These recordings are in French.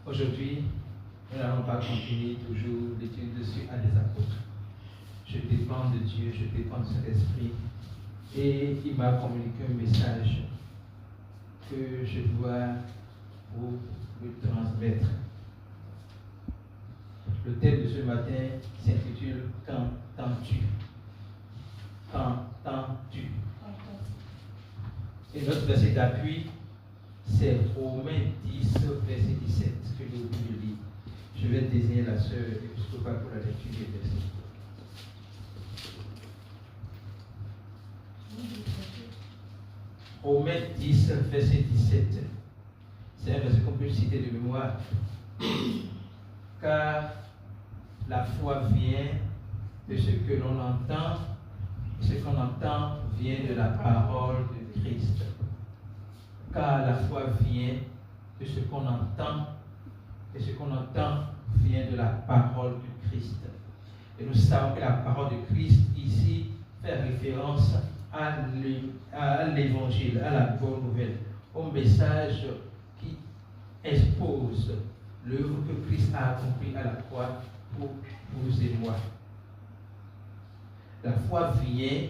Aujourd'hui, nous n'allons pas continuer toujours l'étude sur un des apôtres. Je dépends de Dieu, je dépends de son esprit. Et il m'a communiqué un message que je dois vous le transmettre. Le thème de ce matin s'intitule Qu'entends-tu? Qu'entends-tu? Et notre verset d'appui, c'est Romains 10, verset 17, que j'ai oublié de lire. Je vais désigner la sœur épiscopale pour la lecture des versets. Romains 10, verset 17. C'est un verset qu'on peut citer de mémoire. Car la foi vient de ce que l'on entend, et ce qu'on entend vient de la parole de Christ. Car la foi vient de ce qu'on entend, et ce qu'on entend vient de la parole de Christ. Et nous savons que la parole de Christ ici fait référence à l'évangile, à la bonne nouvelle, au message qui expose l'œuvre que Christ a accomplie à la croix pour vous et moi. La foi vient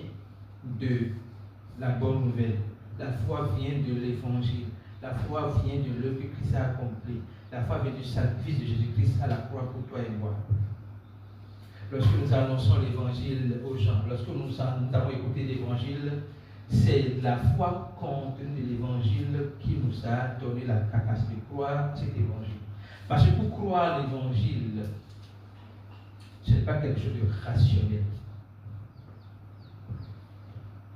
de la bonne nouvelle. La foi vient de l'évangile. La foi vient de l'œuvre que Christ a accomplie. La foi vient du sacrifice de Jésus-Christ à la croix pour toi et moi. Lorsque nous annonçons l'évangile aux gens, lorsque nous avons écouté l'évangile, c'est la foi contenue de l'évangile qui nous a donné la capacité de croire cet évangile. Parce que pour croire l'évangile, ce n'est pas quelque chose de rationnel.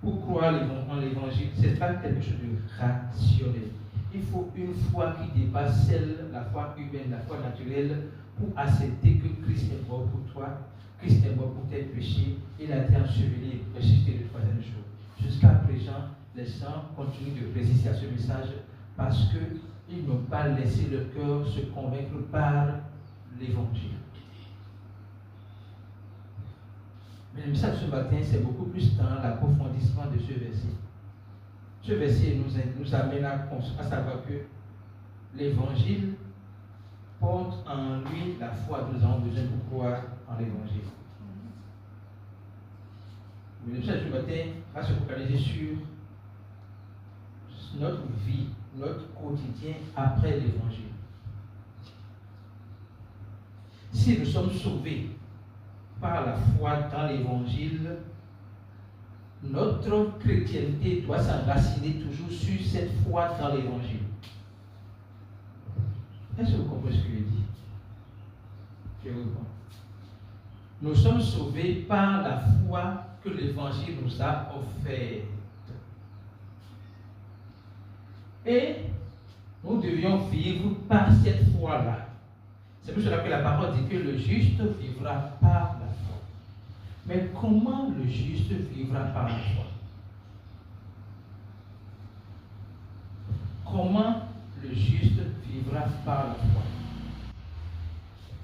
Pour croire en l'évangile, ce n'est pas quelque chose de rationnel. Il faut une foi qui dépasse celle, la foi humaine, la foi naturelle, pour accepter que Christ est mort pour toi, Christ est mort pour tes péchés, il a été enseveli et ressuscité le troisième jour. Jusqu'à présent, les gens continuent de résister à ce message parce qu'ils n'ont pas laissé le cœur se convaincre par l'évangile. Mais le message de ce matin, c'est beaucoup plus dans l'approfondissement de ce verset. Ce verset nous amène à savoir que l'évangile porte en lui la foi que nous avons besoin pour croire en l'évangile. Mais le message du matin va se focaliser sur notre vie, notre quotidien après l'évangile. Si nous sommes sauvés par la foi dans l'évangile, notre chrétienté doit s'enraciner toujours sur cette foi dans l'évangile. Est-ce que vous comprenez ce que je dis? Je vous réponds. Nous sommes sauvés par la foi que l'évangile nous a offerte. Et nous devions vivre par cette foi-là. C'est pour cela que la parole dit que le juste vivra par la foi. Mais comment le juste vivra par la foi? Comment le juste vivra par la foi?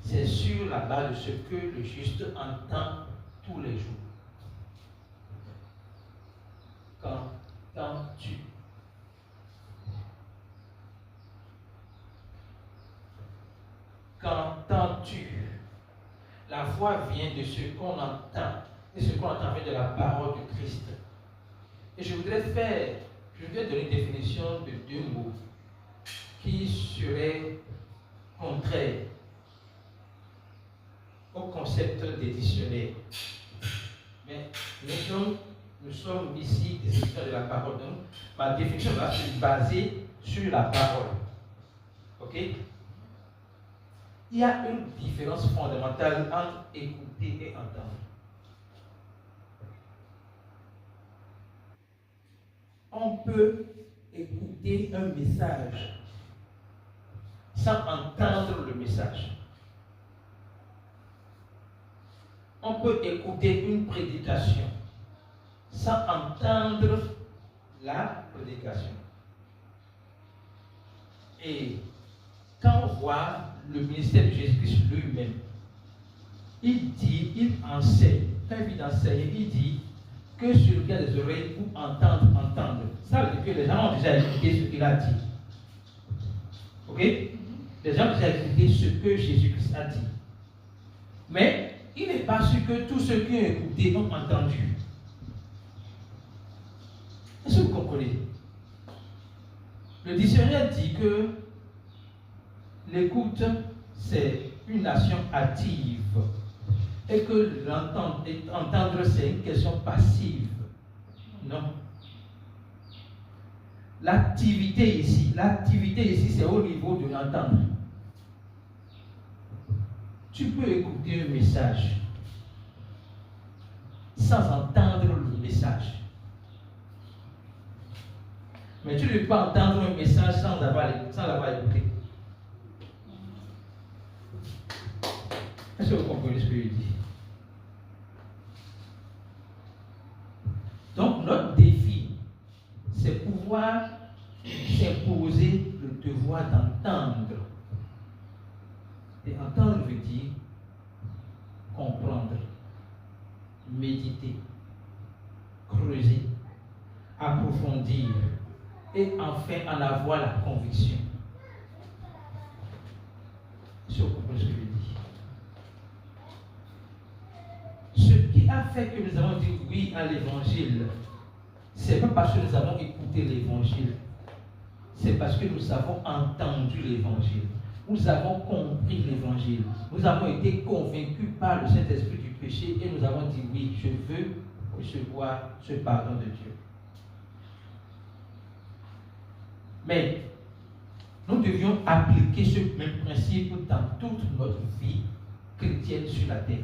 C'est sur la base de ce que le juste entend tous les jours. Qu'entends-tu? Qu'entends-tu? La foi vient de ce qu'on entend. Et ce qu'on entend vient de la parole de Christ. Et je voudrais donner une définition de deux mots qui seraient contraires au concept des dictionnaires. Mais nous sommes ici des étudiants de la parole. Donc, ma définition va se baser sur la parole. Ok? Il y a une différence fondamentale entre écouter et entendre. On peut écouter un message sans entendre le message. On peut écouter une prédication sans entendre la prédication. Et quand on voit le ministère de Jésus-Christ lui-même, il enseigne. Quand il vient d'enseigner, il dit que celui qui a des oreilles pour entendre. Ça veut dire que les gens ont déjà écouté ce qu'il a dit. Ok? Les gens ont déjà écouté ce que Jésus-Christ a dit. Mais il n'est pas sûr que tous ceux qui ont écouté ont entendu. Est-ce que vous comprenez? Le dictionnaire dit que l'écoute, c'est une action active et que entendre, c'est une question passive. Non. L'activité ici, c'est au niveau de l'entendre. Tu peux écouter un message sans entendre le message. Mais tu ne peux pas entendre un message sans l'avoir écouté. Est-ce que vous comprenez ce que je dis? Donc, notre défi, c'est pouvoir s'imposer le devoir d'entendre. Et entendre veut dire comprendre, méditer, creuser, approfondir et enfin en avoir la conviction. Est-ce que vous comprenez ce que je dis? Ce qui a fait que nous avons dit oui à l'évangile, c'est pas parce que nous avons écouté l'évangile, c'est parce que nous avons entendu l'évangile. Nous avons compris l'évangile. Nous avons été convaincus par le Saint-Esprit du péché et nous avons dit oui, je veux recevoir ce pardon de Dieu. Mais nous devions appliquer ce même principe dans toute notre vie chrétienne sur la terre.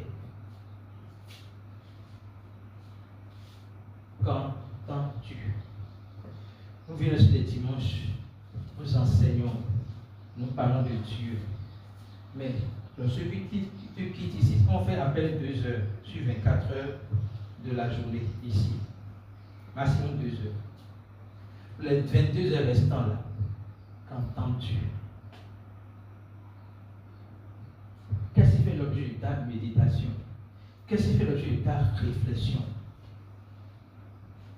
Qu'entends-tu? Nous venons sur les dimanches, nous enseignons, nous parlons de Dieu. Mais celui qui te quitte ici, on fait à peine 2 heures sur 24 heures de la journée ici. Maximum 2 heures. Les 22 heures restant là, qu'entends-tu? Qu'est-ce qui fait l'objet de ta méditation? Qu'est-ce qui fait l'objet de ta réflexion?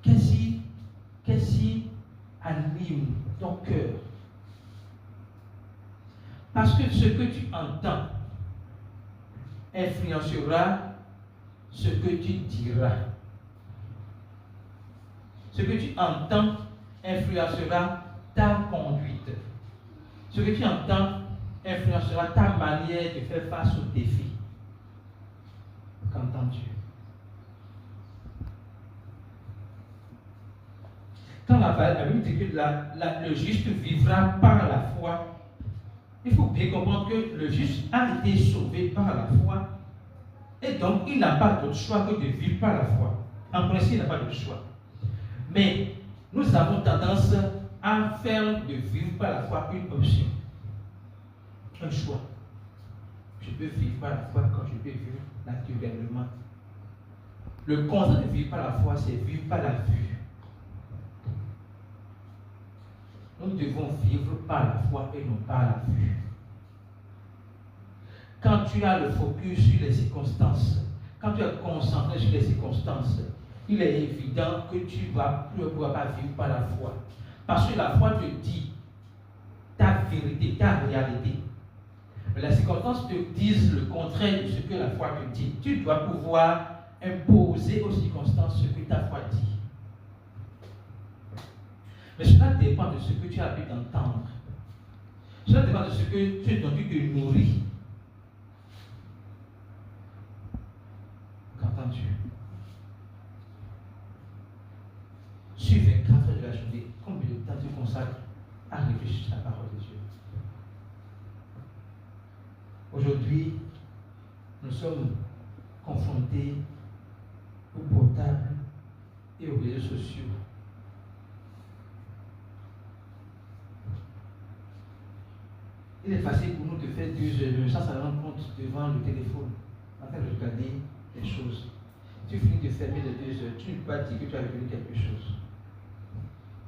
Qu'est-ce qui anime ton cœur? Parce que ce que tu entends influencera ce que tu diras. Ce que tu entends influencera ta conduite. Ce que tu entends influencera ta manière de faire face aux défis. Qu'entends-tu? Quand la Bible dit que le juste vivra par la foi, il faut bien comprendre que le juste a été sauvé par la foi et donc il n'a pas d'autre choix que de vivre par la foi. En principe, il n'a pas de choix. Mais nous avons tendance à faire de vivre par la foi une option, un choix. Je peux vivre par la foi quand je peux vivre naturellement. Le constat de vivre par la foi, c'est vivre par la vue. Nous devons vivre par la foi et non par la vue. Quand tu as le focus sur les circonstances, quand tu es concentré sur les circonstances, il est évident que tu ne vas plus pouvoir pas vivre par la foi. Parce que la foi te dit ta vérité, ta réalité. Mais les circonstances te disent le contraire de ce que la foi te dit. Tu dois pouvoir imposer aux circonstances ce que ta foi dit. Mais cela dépend de ce que tu as pu entendre. Cela dépend de ce dont tu te nourris. Qu'entends-tu? Sur 24 heures de la journée, combien de temps tu consacres à réfléchir à la parole de Dieu? Aujourd'hui, nous sommes confrontés aux portables et aux réseaux sociaux. Il est facile pour nous de faire 2 heures sans s'en rendre compte devant le téléphone, en train de regarder les choses. Tu finis de fermer les 2 heures, tu ne peux pas dire que tu as retenu quelque chose.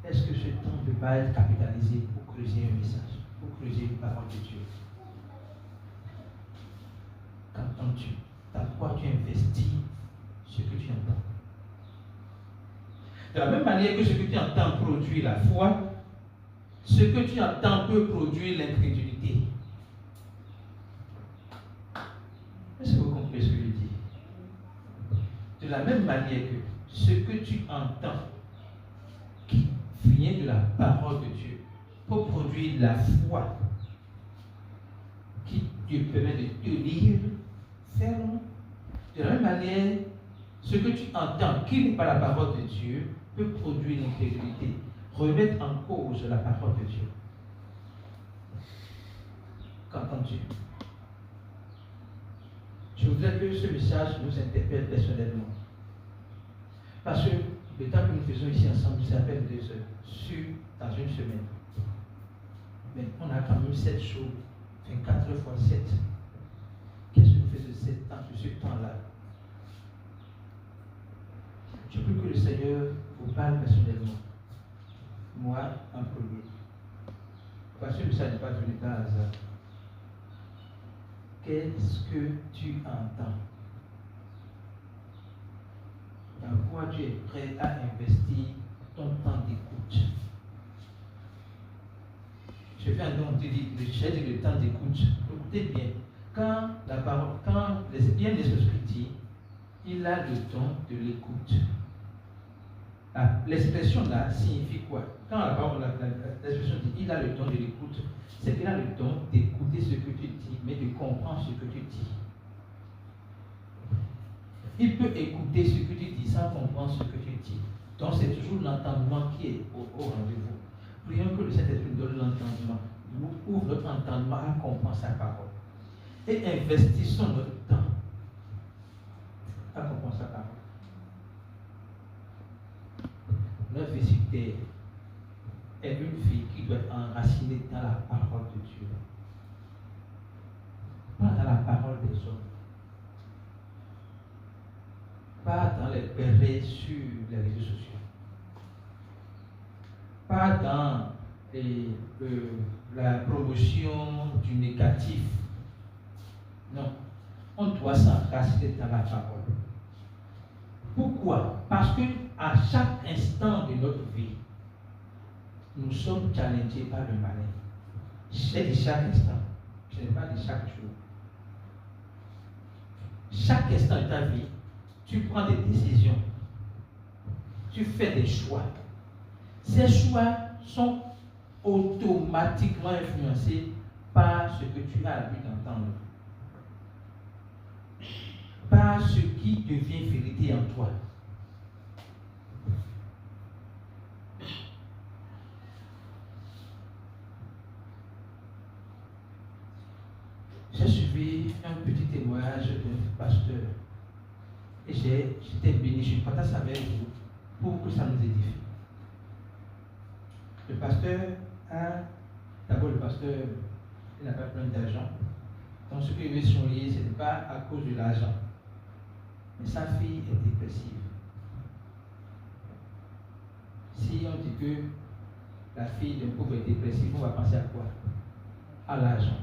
Est-ce que ce temps ne peut pas être capitalisé pour creuser un message, pour creuser une parole de Dieu? Qu'entends-tu? Dans quoi tu investis ce que tu entends? De la même manière que ce que tu entends produit la foi, ce que tu entends peut produire l'incrédulité. de la même manière que ce que tu entends, qui vient de la parole de Dieu, pour produire la foi qui te permet de tenir ferme. De la même manière, ce que tu entends, qui n'est pas la parole de Dieu, peut produire l'intégrité, remettre en cause la parole de Dieu. Qu'entends-tu? Je voudrais que ce message nous interpelle personnellement. Parce que le temps que nous faisons ici ensemble, ça s'appelle 2 heures, dans une semaine. Mais on a quand même 7 jours, 24 fois 7. Qu'est-ce que nous faisons de 7 temps, de ce temps-là? Je prie que le Seigneur vous parle personnellement. Moi, en premier. Parce que ça n'est pas venu par hasard. Qu'est-ce que tu entends? Dans quoi tu es prêt à investir ton temps d'écoute? Je fais un don, tu dis, j'ai dit le temps d'écoute. Écoutez bien. Quand la parole, il y a un esprit qui dit, il a le don de l'écoute. L'expression là signifie quoi? Quand la parole, l'expression dit, il a le don de l'écoute, c'est qu'il a le don d'écouter ce que tu dis, mais de comprendre ce que tu dis. Il peut écouter ce que tu dis sans comprendre ce que tu dis. Donc c'est toujours l'entendement qui est au rendez-vous. Prions que le Saint-Esprit nous donne l'entendement, nous ouvre notre entendement à comprendre sa parole. Et investissons notre temps à comprendre sa parole. Notre visite est une fille qui doit être enracinée dans la parole de Dieu. Pas dans la parole des hommes. Pas dans les bérets sur les réseaux sociaux. Pas dans la promotion du négatif. Non. On doit s'enraciner dans la parole. Pourquoi? Parce que à chaque instant de notre vie, nous sommes challengés par le malin. C'est de chaque instant. Ce n'est pas de chaque jour. Chaque instant de ta vie, tu prends des décisions. Tu fais des choix. Ces choix sont automatiquement influencés par ce que tu as l'habitude d'entendre. Par ce qui devient vérité en toi. J'ai suivi un petit témoignage d'un pasteur et j'étais béni, je partage avec vous pour que ça nous édifie. Le pasteur d'abord le pasteur, il n'a pas plein d'argent. Donc ce qu'il veut souligner, ce n'est pas à cause de l'argent. Mais sa fille est dépressive. Si on dit que la fille d'un pauvre est dépressive, on va penser à quoi? À l'argent.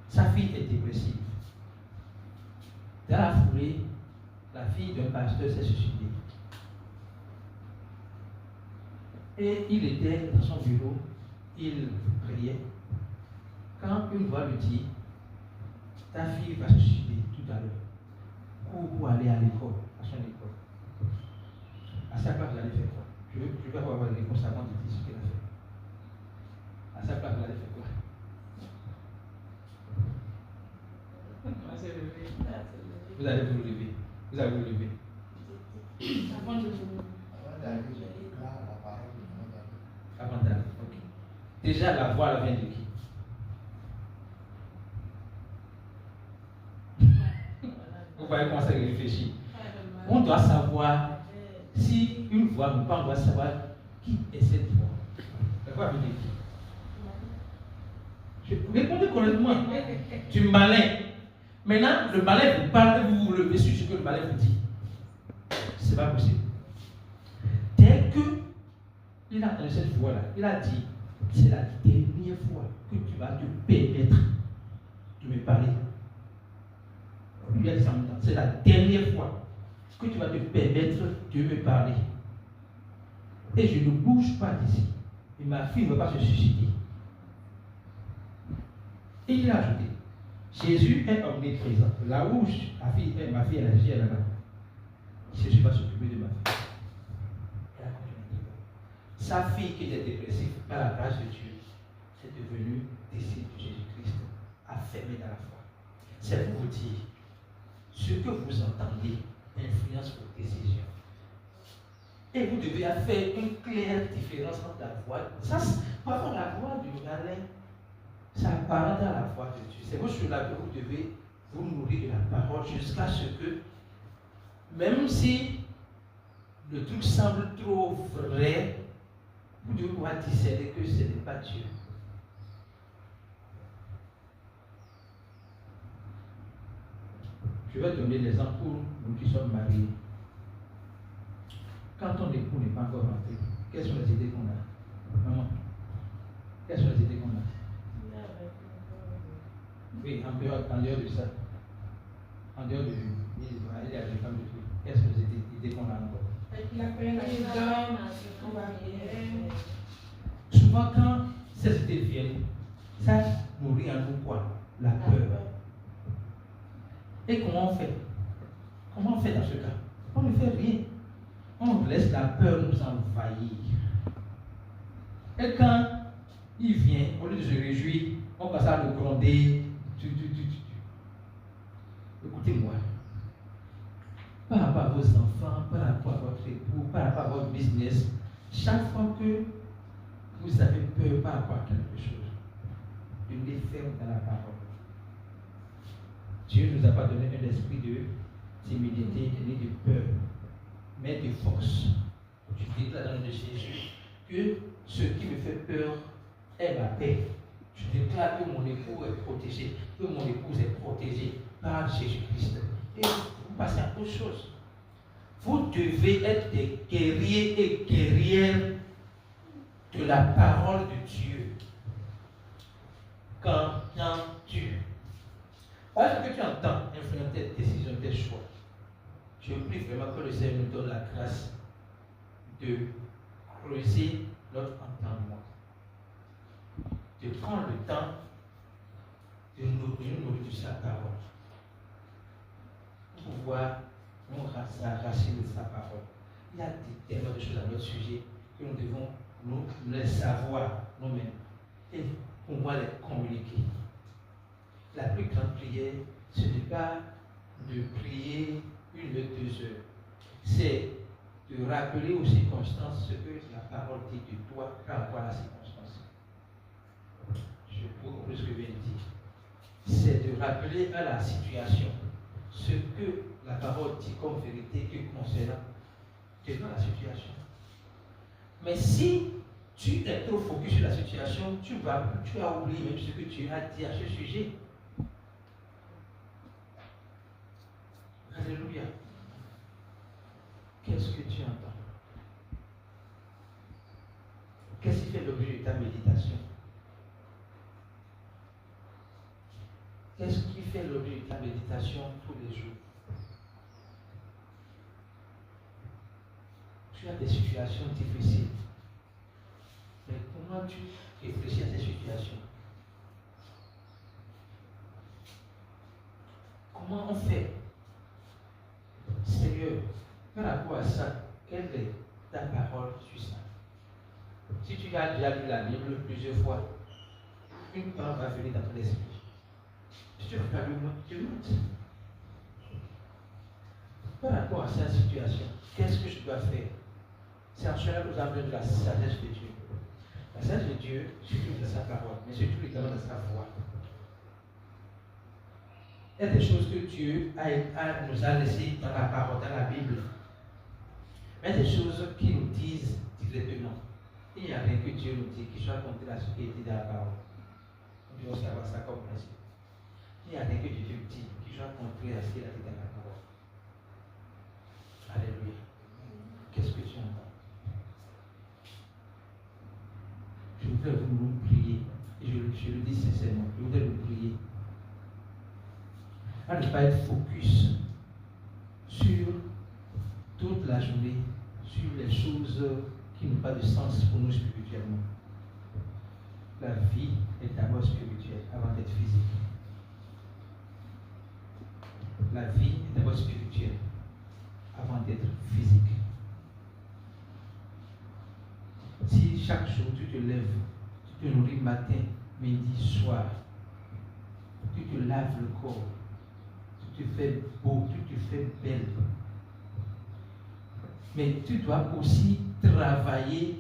Sa fille est dépressive. Dans la foulée, la fille d'un pasteur s'est suicidée. Et il était dans son bureau, il priait. Quand une voix lui dit, ta fille va se suicider tout à l'heure, cours pour aller à l'école, à son école. À sa place, il allait faire quoi? Je vais avoir les réponses avant de dire ce qu'il a fait. À sa place, il allait faire quoi? Vous allez vous lever. Vous allez vous lever. Avant d'aller. Ok. Déjà, la voix elle vient de qui? Vous voyez comment ça réfléchit. On doit savoir si une voix nous parle, on doit savoir qui est cette voix. La voix vient de qui? Répondez correctement. Du malin. Maintenant, le malin vous parle et vous vous levez sur ce que le malin vous dit. C'est pas possible. Dès que il a entendu cette voix-là, il a dit, c'est la dernière fois que tu vas te permettre de me parler. Lui a dit ça en même temps, c'est la dernière fois que tu vas te permettre de me parler. Et je ne bouge pas d'ici. Et ma fille ne va pas se suicider. Et il a ajouté, Jésus est omniprésent. Là où ma fille est là-bas. Jésus va s'occuper de ma fille. Elle a continué. Sa fille qui était dépressive, par la grâce de Dieu, est devenue disciple de Jésus-Christ, affermée dans la foi. C'est pour vous dire, ce que vous entendez influence vos décisions. Et vous devez faire une claire différence entre la voix. Ça, parfois la voix du malin, ça apparente à la voix de Dieu. C'est pour cela que vous devez vous nourrir de la parole jusqu'à ce que, même si le truc semble trop vrai, vous devez pouvoir discerner que ce n'est pas Dieu. Je vais donner l'exemple pour nous qui sommes mariés. Quand ton époux n'est pas encore rentré, quelles sont les idées qu'on a? Maman, quelles sont les idées qu'on a? Oui, en dehors de ça. En dehors de lui, il y a des femmes de tout. Quelles sont les idées qu'on a encore? Souvent, quand ces idées viennent, ça nourrit en nous quoi? La peur. Et comment on fait? Comment on fait dans ce cas? On ne fait rien. On laisse la peur nous envahir. Et quand il vient, au lieu de se réjouir, on passe à le gronder. Écoutez-moi. Par rapport à vos enfants, par rapport à votre époux, par rapport à votre business, chaque fois que vous avez peur par rapport à quelque chose, devenez ferme dans la parole. Dieu ne nous a pas donné un esprit de timidité ni de peur, mais de force. Je dis dans le nom de Jésus que ce qui me fait peur est ma paix. Je déclare que mon époux est protégé, que mon épouse est protégée par Jésus-Christ. Et vous passez à autre chose. Vous devez être des guerriers et guerrières de la parole de Dieu. Qu'entends-tu? Parce que tu entends influencer tes décisions, tes choix. Je prie vraiment que le Seigneur nous donne la grâce de creuser notre entendement, de prendre le temps de nous nourrir de sa parole, pour pouvoir nous s'arracher de sa parole. Il y a tellement de choses à notre sujet que nous devons nous les savoir nous-mêmes et pouvoir les communiquer. La plus grande prière, ce n'est pas de prier 1 ou 2 heures. C'est de rappeler aux circonstances ce que la parole dit de toi par rapport à la circonstance. Je peux comprendre ce que je viens de dire. C'est de rappeler à la situation ce que la parole dit comme vérité que concernant la situation. Mais si tu es trop focus sur la situation, tu as oublié même ce que tu as dit à ce sujet. Alléluia. Qu'est-ce que tu entends? Qu'est-ce qui fait l'objet de ta méditation? Qu'est-ce qui fait l'objet de ta méditation tous les jours? Tu as des situations difficiles. Mais comment tu réfléchis à ces situations? Comment on fait? Seigneur, par rapport à ça, quelle est ta parole sur ça? Si tu as déjà lu la Bible plusieurs fois, une parole va venir dans ton esprit. Si tu as lu, tu notes. Par rapport à cette situation, qu'est-ce que je dois faire? C'est en cela que nous avons de la sagesse de Dieu. La sagesse de Dieu, surtout dans sa parole, mais surtout également dans sa voix. Il y a des choses que Dieu nous a laissées dans la parole, dans la Bible. Mais il y a des choses qui nous disent directement. Il n'y a rien que Dieu nous dit qui soit contraire à ce qui est dit dans la parole. Nous devons savoir ça comme principe. Il n'y a rien que Dieu nous dit qui soit contraire à ce qu'il a dit dans la parole. Alléluia. Qu'est-ce que tu entends? Je voudrais vous prier. Et je le dis sincèrement. Je voudrais vous prier. À ne pas être focus sur toute la journée, sur les choses qui n'ont pas de sens pour nous spirituellement. La vie est d'abord spirituelle avant d'être physique. La vie est d'abord spirituelle avant d'être physique. Si chaque jour tu te lèves, tu te nourris matin, midi, soir, tu te laves le corps, tu te fais beau, tu te fais belle. Mais tu dois aussi travailler,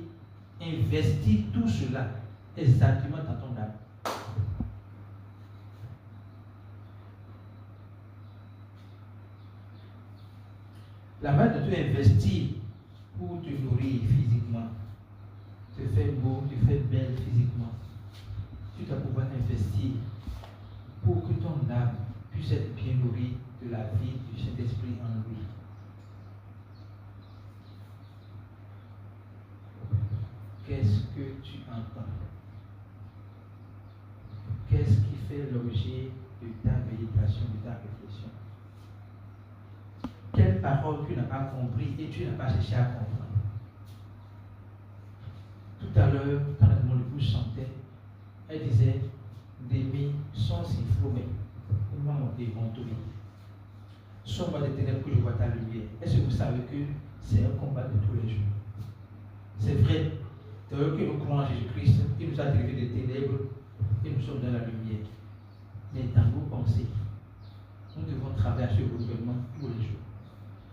investir tout cela exactement dans ton âme. La manière dont tu investis pour te nourrir physiquement, te faire beau, te faire belle physiquement, tu dois pouvoir investir pour que ton âme puisse être bien nourrie de la vie du Saint-Esprit en lui. Qu'est-ce que tu entends? Qu'est-ce qui fait l'objet de ta méditation, de ta réflexion? Quelle parole tu n'as pas compris et tu n'as pas cherché à comprendre? Tout à l'heure, quand mon épouse chantait, elle disait d'aimer son sifflement. Il m'a monté mon tour. Sois-moi des ténèbres que je vois ta lumière. Est-ce que vous savez que c'est un combat de tous les jours? C'est vrai. C'est vrai que nous croyons en Jésus-Christ, il nous a délivrés des ténèbres et nous sommes dans la lumière. Mais dans nos pensées, nous devons travailler à ce renouvellement tous les jours.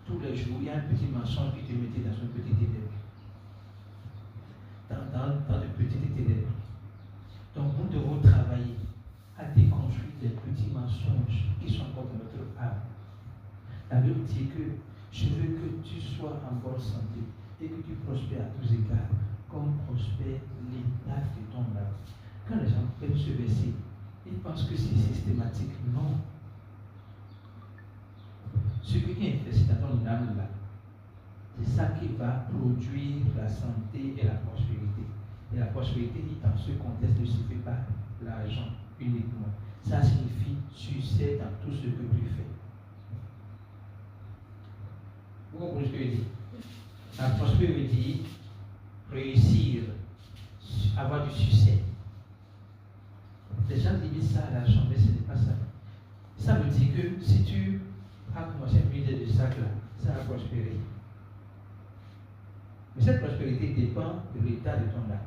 Tous les jours, il y a un petit mensonge qui te mettait dans une petite ténèbre. Dans de petites ténèbres. Donc nous devons travailler à déconstruire les petits mensonges qui sont encore dans notre âme. La Bible dit que je veux que tu sois en bonne santé et que tu prospères à tous égards, comme prospère l'état de ton âme. Quand les gens prennent ce verset, ils pensent que c'est systématique. Non. Ce qui est investi dans ton âme là, c'est ça qui va produire la santé et la prospérité. Et la prospérité, dans ce contexte, ne suffit pas l'argent uniquement. Ça signifie succès dans tout ce que tu fais. Vous comprenez ce que je dis? La prospérité veut dire réussir, avoir du succès. Les gens limitent ça à l'argent, mais ce n'est pas ça. Ça veut dire que si tu as commencé à miser de sac là, ça va prospérer. Mais cette prospérité dépend de l'état de ton âme.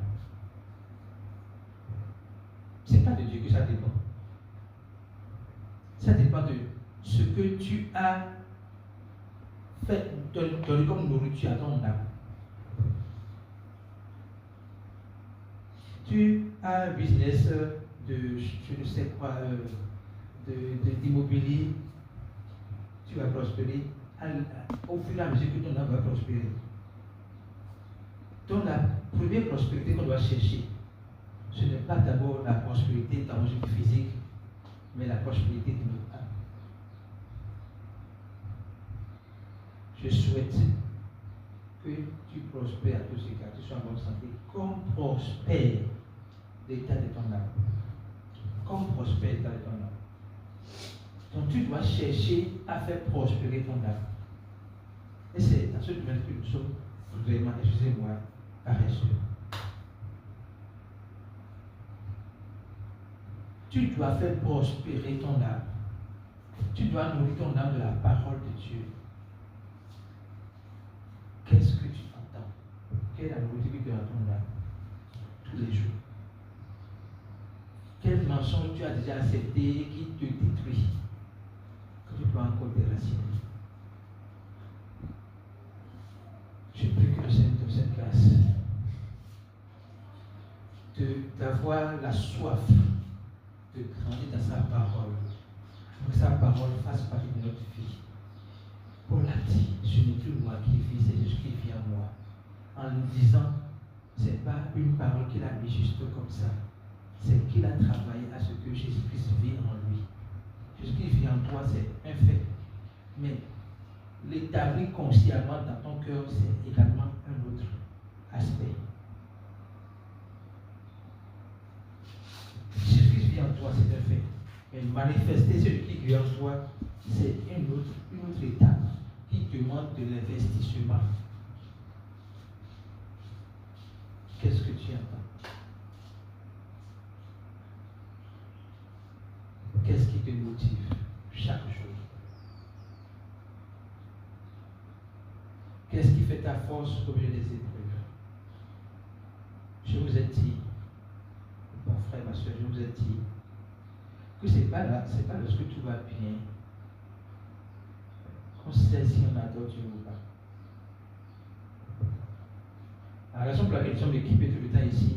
Ce n'est pas de Dieu que ça dépend. Ça dépend de ce que tu as fait, donné comme nourriture à ton âme. Tu as un business de, je ne sais quoi, d'immobilier, tu vas prospérer au fur et à mesure que ton âme va prospérer. Donc la première prospérité qu'on doit chercher, ce n'est pas d'abord la prospérité tangible physique, mais la prospérité de notre âme. Je souhaite que tu prospères à tous égards, que tu sois en bonne santé, comme prospère l'état de ton âme. Comme prospère l'état de ton âme. Donc tu dois chercher à faire prospérer ton âme. Et c'est dans ce domaine que nous sommes vraiment, excusez-moi, paresseux. Tu dois faire prospérer ton âme. Tu dois nourrir ton âme de la parole de Dieu. Qu'est-ce que tu entends? Quelle est la nourriture qui te donne ton âme tous les jours? Quel mensonge tu as déjà accepté qui te détruit? Que tu dois encore déraciner. Je prie que le Seigneur te donne cette grâce d'avoir la soif de grandir dans sa parole, pour que sa parole fasse partie de notre vie. Paul a dit, ce n'est plus moi qui vis, c'est Jésus qui vit en moi. En nous disant, ce n'est pas une parole qu'il a mis juste comme ça, c'est qu'il a travaillé à ce que Jésus-Christ vit en lui. Jésus qui vit en toi, c'est un fait. Mais l'établir consciemment dans ton cœur, c'est également un autre aspect. Jésus-Christ vit en toi, c'est un fait. Mais manifester celui qui vit en toi, c'est une autre étape qui demande de l'investissement. Qu'est-ce que tu entends? Qu'est-ce qui te motive chaque jour? Qu'est-ce qui fait ta force au milieu des épreuves? Je vous ai dit, mon frère, ma soeur, je vous ai dit que c'est pas lorsque tout va bien qu'on sait si on adore Dieu ou pas. La raison pour laquelle nous sommes équipés tout le temps ici,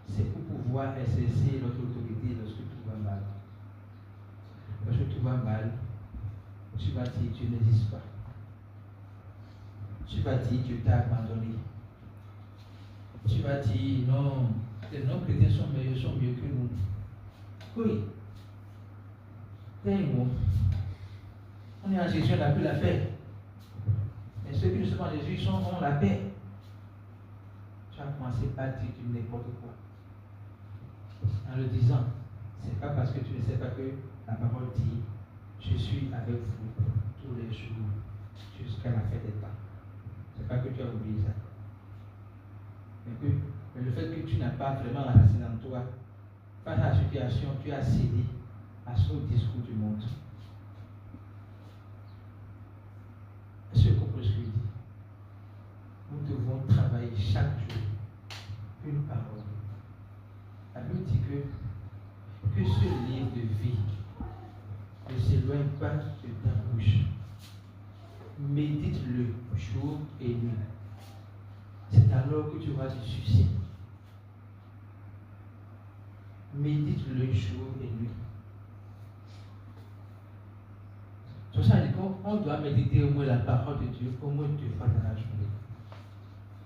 c'est pour pouvoir exercer notre autorité lorsque tout va mal. Lorsque tout va mal, tu vas dire Dieu n'existe pas. Tu vas dire Dieu t'a abandonné. Tu vas dire non, les non-chrétiens sont mieux que nous. Oui. On est en Jésus, on n'a plus la paix. Mais ceux qui ne sont en Jésus ont la paix. Tu vas commencer par dire du n'importe quoi. En le disant, ce n'est pas parce que tu ne sais pas que la parole dit je suis avec vous tous les jours jusqu'à la fin des temps. Ce n'est pas que tu as oublié ça. Mais le fait que tu n'as pas vraiment enraciné en toi, face à la situation, tu as cédé à ce discours du monde. Est-ce que vous comprenez ce que je dis? Nous devons travailler chaque jour une parole. La Bible dit que ce livre de vie ne s'éloigne pas de ta bouche. Médite-le jour et nuit. C'est alors que tu auras du succès. Médite-le jour et nuit. Sur ça, on doit méditer au moins la parole de Dieu au moins 2 fois dans la journée.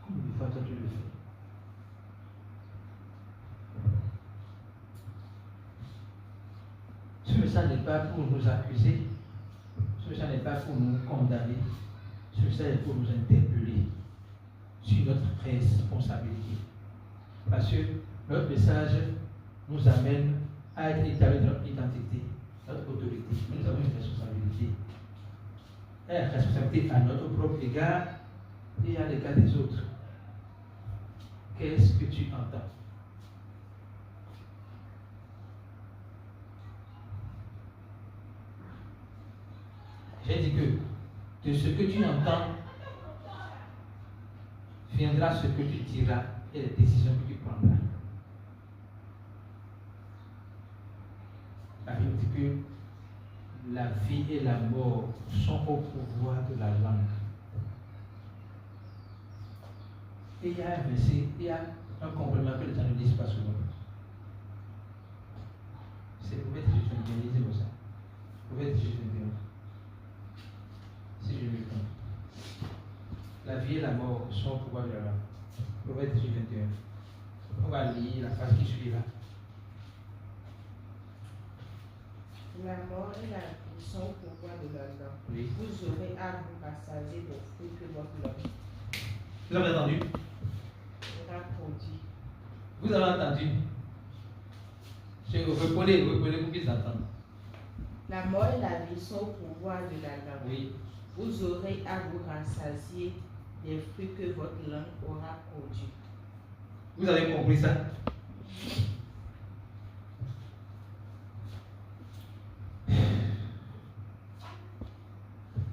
Combien de fois toi tu le fais? Ce message n'est pas pour nous accuser, ce message n'est pas pour nous condamner, ce message est pour nous interpeller sur notre responsabilité. Parce que notre message nous amène à être établi dans notre identité, notre autorité. Nous avons une responsabilité. Et la responsabilité à notre propre égard et à l'égard des autres. Qu'est-ce que tu entends? J'ai dit que de ce que tu entends viendra ce que tu diras et les décisions que tu prendras. La Bible dit que la vie et la mort sont au pouvoir de la langue. Et il y a un verset, il y a un complément que les gens ne disent pas souvent. C'est Proverbe 18, lisez-moi ça. Proverbe 18, si je me trompe. La vie et la mort sont au pouvoir de la langue. Proverbe 18, 21. On va lire la phrase qui suit là. La mort et la vie sont au pouvoir de la langue. Oui. Vous aurez à vous rassasier des fruits que votre langue. Vous avez entendu? Aura produit. Vous avez entendu? Reprenez pour qu'ils entendent. La mort et la vie sont au pouvoir de la langue. Oui. Vous aurez à vous rassasier des fruits que votre langue aura produit. Vous avez compris ça?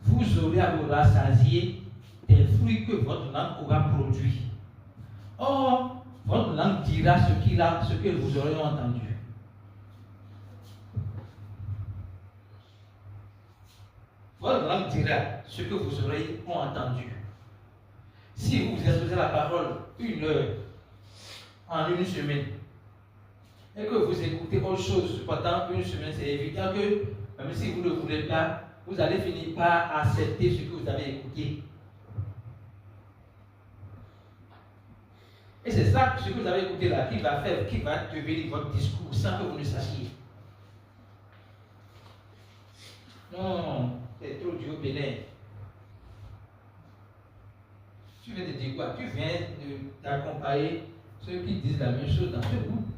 Vous aurez à vous rassasier des fruits que votre langue aura produits. Or, votre langue dira ce que vous aurez entendu. Votre langue dira ce que vous aurez entendu. Si vous exposez la parole 1 heure en une semaine, et que vous écoutez autre chose pendant une semaine, c'est évident que, même si vous ne voulez pas, vous allez finir par accepter ce que vous avez écouté. Et c'est ça, ce que vous avez écouté là, qui va devenir votre discours sans que vous ne sachiez. Non, c'est trop dur au Bénin. Tu viens de dire quoi? Tu viens d'accompagner ceux qui disent la même chose dans ce groupe.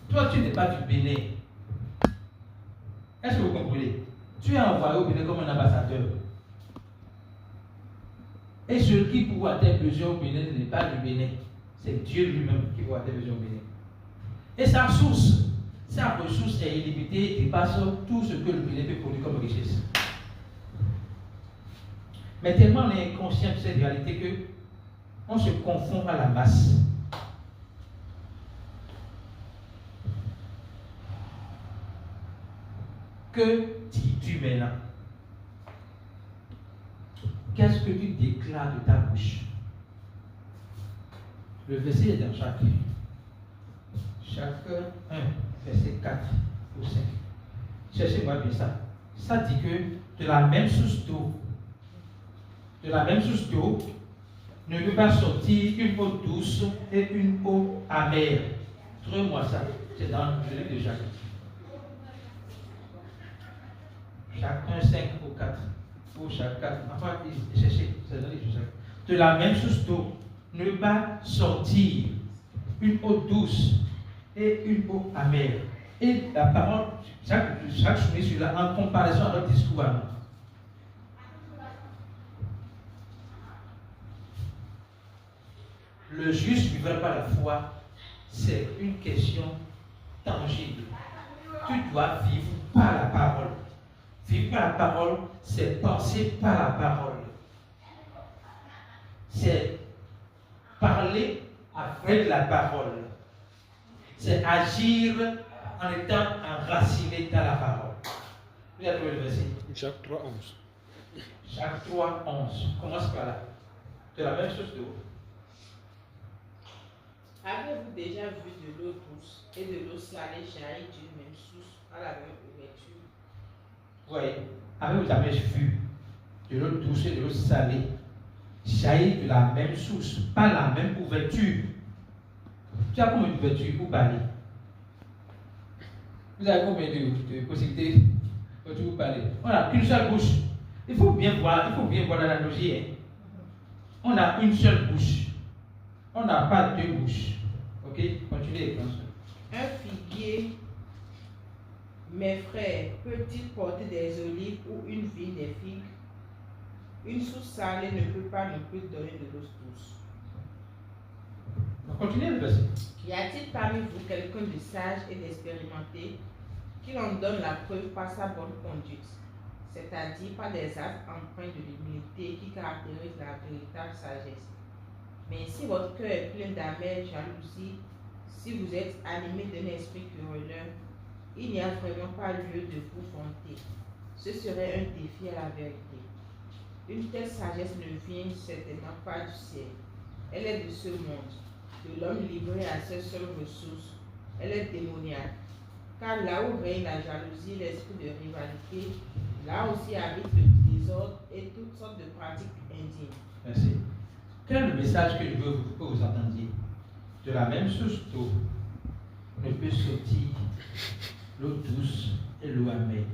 Toi, tu n'es pas du Bénin. Est-ce que vous comprenez? Tu es envoyé au Bénin comme un ambassadeur. Et celui qui pourra tes besoins au Bénin n'est pas du Bénin. C'est Dieu lui-même qui pourra tes besoins au Bénin. Et sa ressource est illimitée et dépasse tout ce que le Bénin peut produire comme richesse. Mais tellement on est inconscient de cette réalité que on se confond à la masse. Que dis-tu maintenant? Qu'est-ce que tu déclares de ta bouche? Le verset est dans Jacques 1, verset 4 ou 5. Cherchez-moi bien ça. Ça dit que de la même source d'eau, ne peut pas sortir une eau douce et une eau amère. Trouvez-moi ça. C'est dans le livre de Jacques. Jacques 1, 5 ou 4. Ou Jacques 4. Enfin, cherchez. C'est dans le livre de Jacques. De la même source d'eau, ne peut pas sortir une eau douce et une eau amère. Et la parole, Jacques soumet celui-là en comparaison à notre discours à nous. Le juste vivra par la foi, c'est une question tangible. Tu dois vivre par la parole. Vivre par la parole, c'est penser par la parole. C'est parler avec la parole. C'est agir en étant enraciné dans la parole. Vous avez trouvé le verset? Jacques 3, 11. Jacques 3, 11. Commence par là. C'est la même chose de vous. Avez-vous déjà vu de l'eau douce et de l'eau salée jaillir d'une même source à la même ouverture? Oui. Avez-vous jamais vu de l'eau douce et de l'eau salée jaillir de la même source, pas la même ouverture? Tu as combien d'ouvertures pour parler? Vous avez combien de possibilités pour vous parler? On n'a qu'une seule bouche. Il faut bien voir l'analogie. Hein? On a une seule bouche. On n'a pas deux bouches. Ok? Continuez. Un figuier, mes frères, peut-il porter des olives ou une vigne des figues? Une source salée ne peut pas non plus donner de l'eau douce. Continuez le verset. Y a-t-il parmi vous quelqu'un de sage et d'expérimenté qui en donne la preuve par sa bonne conduite, c'est-à-dire par des actes empreints de l'humilité qui caractérisent la véritable sagesse? Mais si votre cœur est plein d'amère jalousie, si vous êtes animé d'un esprit querelleur, il n'y a vraiment pas lieu de vous vanter. Ce serait un défi à la vérité. Une telle sagesse ne vient certainement pas du ciel. Elle est de ce monde, de l'homme livré à ses seules ressources. Elle est démoniaque. Car là où règne la jalousie, l'esprit de rivalité, là aussi habite le désordre et toutes sortes de pratiques indignes. Merci. Quel est le message que je veux que vous entendiez? De la même source d'eau ne peut sortir l'eau douce et l'eau amère.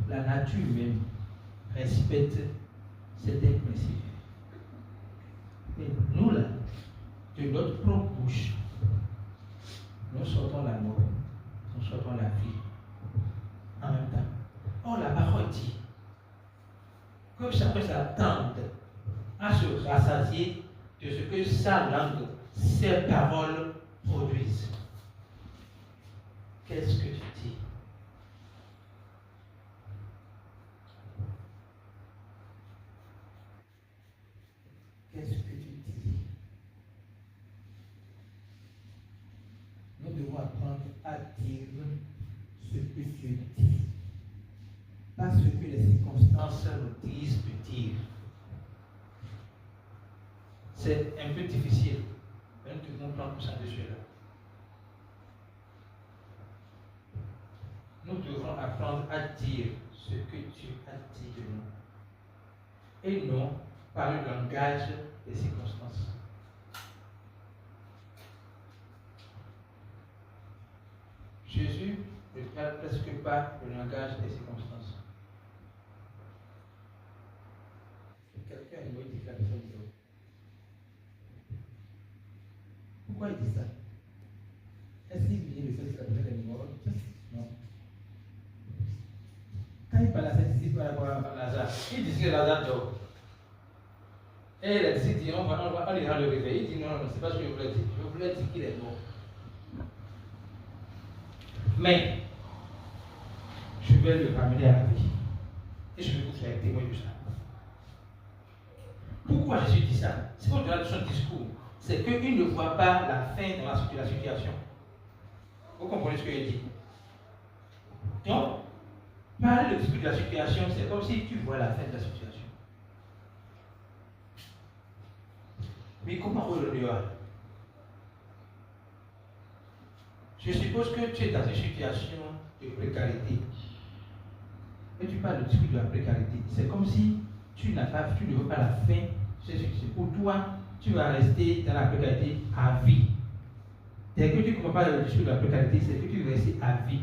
La nature humaine respecte certains principes. Et nous là, de notre propre bouche, nous sortons la mort, nous sortons la vie en même temps. Or la parole dit que chacun s'attende à se rassasier de ce que sa langue, ses paroles produisent. Qu'est-ce que tu dis? Qu'est-ce que tu dis? Nous devons apprendre à dire ce que Dieu dit. Pas ce que les circonstances nous disent de dire. C'est un peu difficile. Mais nous devons prendre conscience de cela. Nous devons apprendre à dire ce que Dieu a dit de nous. Et non par le langage des circonstances. Jésus ne parle presque pas le langage des circonstances. Quelqu'un a dit que la personne dit. Pourquoi il dit ça? Est-ce qu'il vient de faire que la personne est morte? Non. Quand il parle à ses disciples par rapport à Lazare, il dit que Lazare dort. Et les disciples disent on ira le réveiller. Il dit non, c'est pas ce que je voulais dire. Je voulais dire qu'il est mort. Mais je vais le ramener à la vie. Et je vais vous faire témoin de ça. Pourquoi Jésus dit ça? C'est au-delà de son discours. C'est qu'il ne voit pas la fin dans la situation. Vous comprenez ce que je dis? Donc, parler du discours de la situation, c'est comme si tu vois la fin de la situation. Mais comment on le dira? Je suppose que tu es dans une situation de précarité. Et tu parles du discours de la précarité. C'est comme si tu ne veux pas la fin. Pour toi, tu vas rester dans la précarité à vie. Dès que tu ne comprends pas le discours de la précarité, c'est que tu vas rester à vie.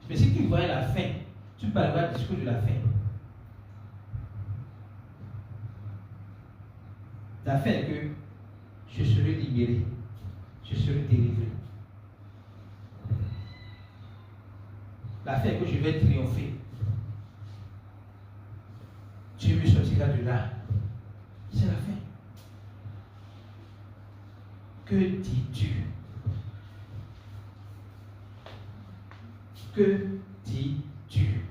Mais si tu vois la fin, tu parleras du discours de la fin. La fin est que je serai libéré, je serai délivré. La fin est que je vais triompher. Dieu me sortira de là. C'est la fin. Que dis-tu? Que dis-tu?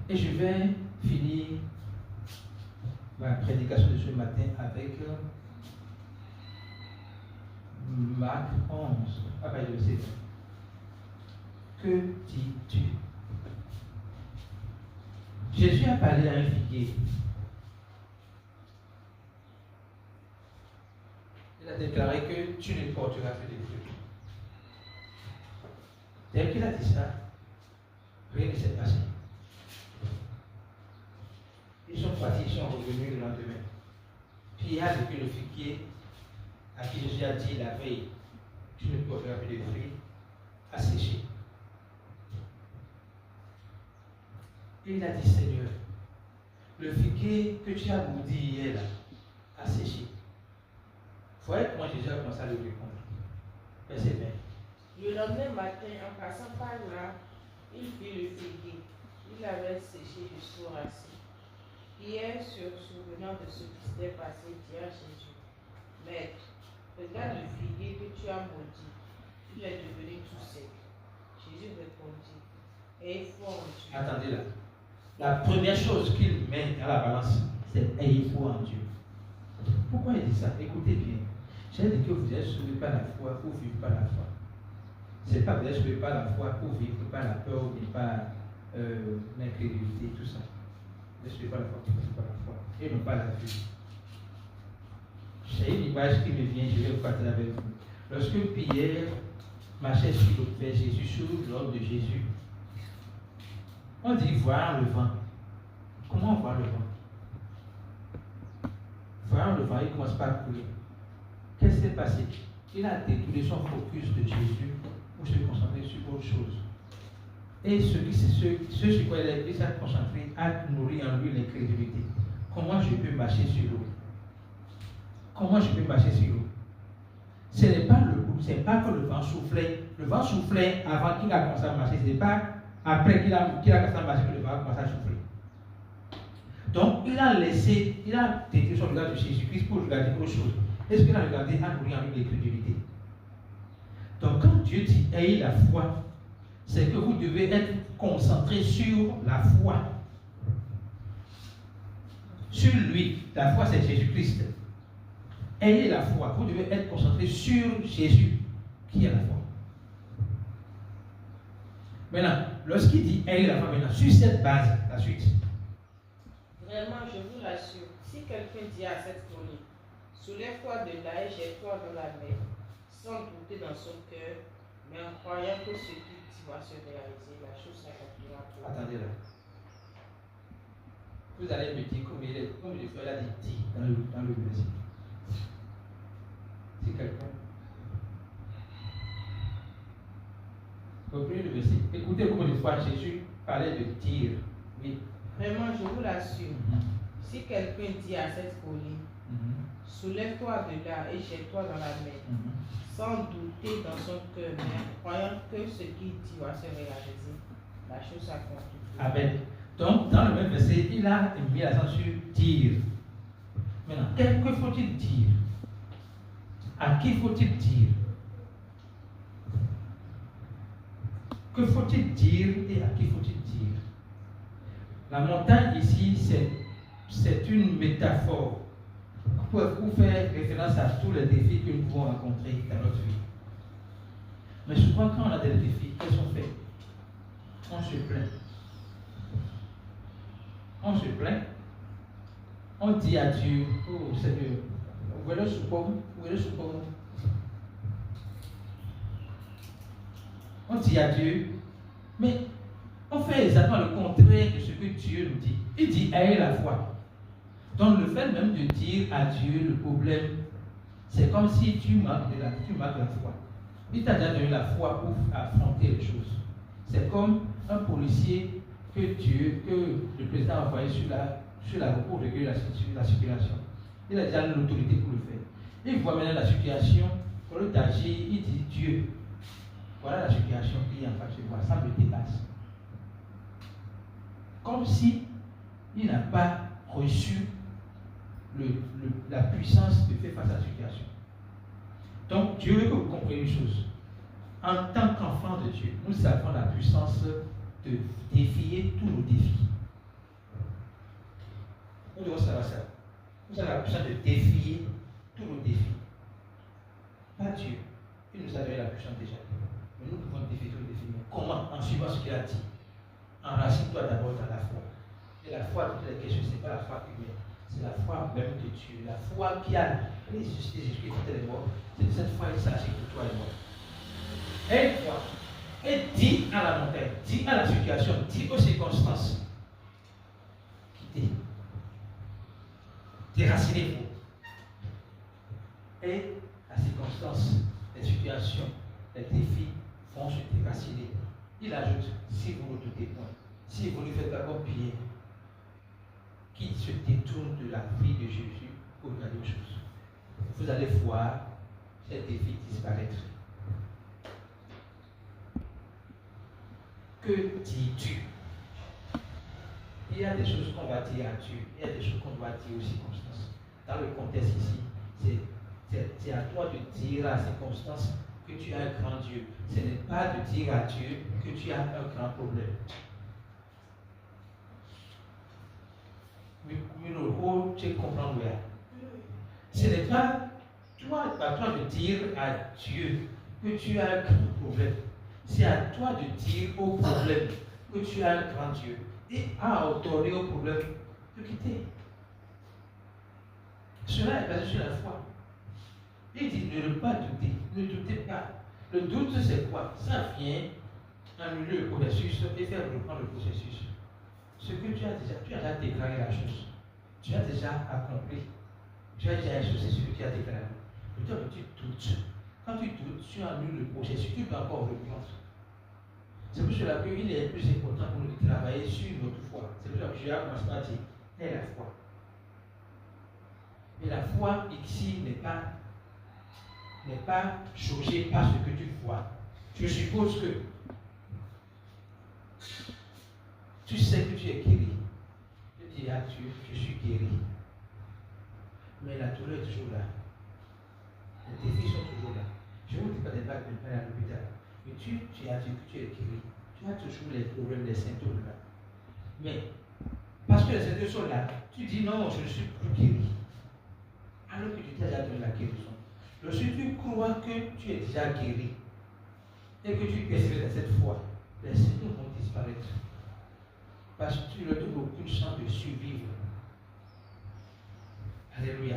Et je vais finir ma prédication de ce matin avec Marc 11. Après, je sais. Que dis-tu? Jésus a parlé à un figuier. Il a déclaré que tu ne porteras que des fruits. Dès qu'il a dit ça, rien ne s'est passé. Ils sont partis, ils sont revenus le lendemain. Puis il y a depuis le figuier à qui Jésus a dit la veille, tu ne porteras que des fruits, a séché. Et il a dit, Seigneur, le figuier que tu as maudit hier là, a séché. Vous voyez comment Jésus a commencé à le répondre. Verset 20. Le lendemain matin, en passant par là, il vit le figuier. Il avait séché du soir assis. Pierre, se souvenant de ce qui s'était passé, dit à Jésus, Maître, regarde le figuier que tu as maudit. Il est devenu tout sec. Jésus répondit, ayez foi en Dieu. Attendez là. La première chose qu'il met dans la balance, c'est ayez foi en Dieu. Pourquoi il dit ça? Écoutez bien. J'ai dit que vous êtes sauvés par la foi pour vivre par la foi. Ce n'est pas vous êtes sauvés par la foi pour vivre par la peur ou par l'incrédulité, tout ça. Vous êtes sauvés par la foi pour vivre par la foi et non pas la vue. C'est une image qui me vient, je vais vous partager avec vous. Lorsque Pierre marchait sur l'eau vers Jésus, sur l'ordre de Jésus, on dit voir le vent. Comment voir le vent? Voir le vent, il commence par couler. Qu'est-ce qui s'est passé? Il a détourné son focus de Jésus pour se concentrer sur autre chose. Et ce sur quoi il s'est concentré a nourri en lui l'incrédulité. Comment je peux marcher sur l'eau? Comment je peux marcher sur l'eau? Ce n'est pas que le vent soufflait. Le vent soufflait avant qu'il a commencé à marcher. Ce n'est pas après qu'il a commencé à marcher que le vent a commencé à souffler. Donc, il a détruit son regard de Jésus-Christ pour regarder autre chose. Et ce qu'il a regardé a nourri en lui l'incrédulité. Donc, quand Dieu dit ayez la foi, c'est que vous devez être concentré sur la foi. Sur lui. La foi, c'est Jésus-Christ. Ayez la foi. Vous devez être concentré sur Jésus, qui est la foi. Maintenant, lorsqu'il dit ayez la foi, maintenant, sur cette base, la suite. Vraiment, je vous l'assure, si quelqu'un dit à cette colline, soulève-toi de là et jette-toi dans la mer, sans douter dans son cœur, mais en croyant que ce qu'il dit va se réaliser, la chose s'accomplira pour lui. Attendez là. Vous allez me dire comme le frère l'a dit dans le verset. C'est quelqu'un. Reprenez le verset. Écoutez comment une fois Jésus parlait de dire. Oui. Vraiment, je vous l'assure, si quelqu'un dit à cette colline, soulève-toi de là et jette-toi dans la mer, sans douter dans son cœur, mais en croyant que ce qu'il dit va se réaliser, la chose s'accomplira. Amen. Donc, dans le même verset, il a mis l'accent sur dire. Maintenant, que faut-il dire? À qui faut-il dire? Que faut-il dire et à qui faut-il dire? La montagne ici, c'est c'est une métaphore pour faire référence à tous les défis que nous pouvons rencontrer dans notre vie. Mais souvent, quand on a des défis, qu'est-ce qu'on fait? On se plaint. On se plaint. On dit à Dieu, oh Seigneur, où est le soupçon? Où est le soupçon? On dit à Dieu, mais on fait exactement le contraire de ce que Dieu nous dit. Il dit, ayez la foi. Donc le fait même de dire à Dieu le problème, c'est comme si tu manques la foi. Il t'a déjà donné la foi pour affronter les choses. C'est comme un policier que le président a envoyé sur la route pour réguler la circulation. Il a déjà l'autorité pour le faire. Il voit maintenant la situation, au lieu d'agir, il dit Dieu, voilà la situation qui est en face de moi, ça me dépasse. Comme si il n'a pas reçu la puissance de faire face à la situation. Donc Dieu veut que vous compreniez une chose. En tant qu'enfant de Dieu, nous avons la puissance de défier tous nos défis. Nous devons savoir ça. Nous avons la puissance de défier tous nos défis. Pas Dieu. Il nous a donné la puissance déjà. Mais nous pouvons défier tous nos défis. Mais comment? En suivant ce qu'il a dit. Enracine-toi d'abord dans la foi. Et la foi, toutes les questions, ce n'est pas la foi humaine. C'est la foi même de Dieu. La foi qui a ressuscité Jésus qui était les morts. C'est cette foi qui s'agit pour toi et moi. Et toi, et dis à la montagne, dis à la situation, dis aux circonstances. Quittez. Déracinez-vous. Et la circonstance, les situations, les défis vont se déraciner. Il ajoute, si vous ne doutez point, si vous ne faites pas comme Pierre, qui se détourne de la vie de Jésus pour regarder aux choses. Vous allez voir ces défis disparaître. Que dis-tu? Il y a des choses qu'on va dire à Dieu, il y a des choses qu'on doit dire aux circonstances. Dans le contexte ici, c'est à toi de dire à la circonstance que tu as un grand Dieu. Ce n'est pas de dire à Dieu que tu as un grand problème. Tu comprends bien. Ce n'est pas à toi de dire à Dieu que tu as un grand problème. C'est à toi de dire au problème que tu as un grand Dieu et à ordonner au problème de quitter. Cela est basé sur la foi. Il dit de ne pas douter. Ne doutez pas. Le doute, c'est quoi? Ça vient annuler le processus et faire reprendre le processus. Ce que tu as déjà déclaré la chose. Tu as déjà accompli. Tu as déjà exaucé ce que tu as déclaré. Le temps que tu doutes. Quand tu doutes, tu annules le processus. Tu peux encore reprendre. C'est pour cela qu'il est plus important pour nous de travailler sur notre foi. C'est pour cela que je vais commencer par dire, est la foi. Et la foi ici n'est pas jaugée par ce que tu vois. Je suppose que tu sais que tu es guéri. Tu dis à Dieu, je suis guéri. Mais la douleur est toujours là. Les défis sont toujours là. Je ne vous dis pas des vagues de pain à l'hôpital. Mais tu as dit que tu es guéri. Tu as toujours les problèmes, les symptômes là. Mais, parce que les symptômes sont là, tu dis non, je ne suis plus guéri. Alors que tu t'es déjà donné la guérison. Lorsque tu crois que tu es déjà guéri et que tu persévères dans cette foi, les symptômes vont disparaître. Parce que tu ne leur donnes aucune chance de survivre. Alléluia.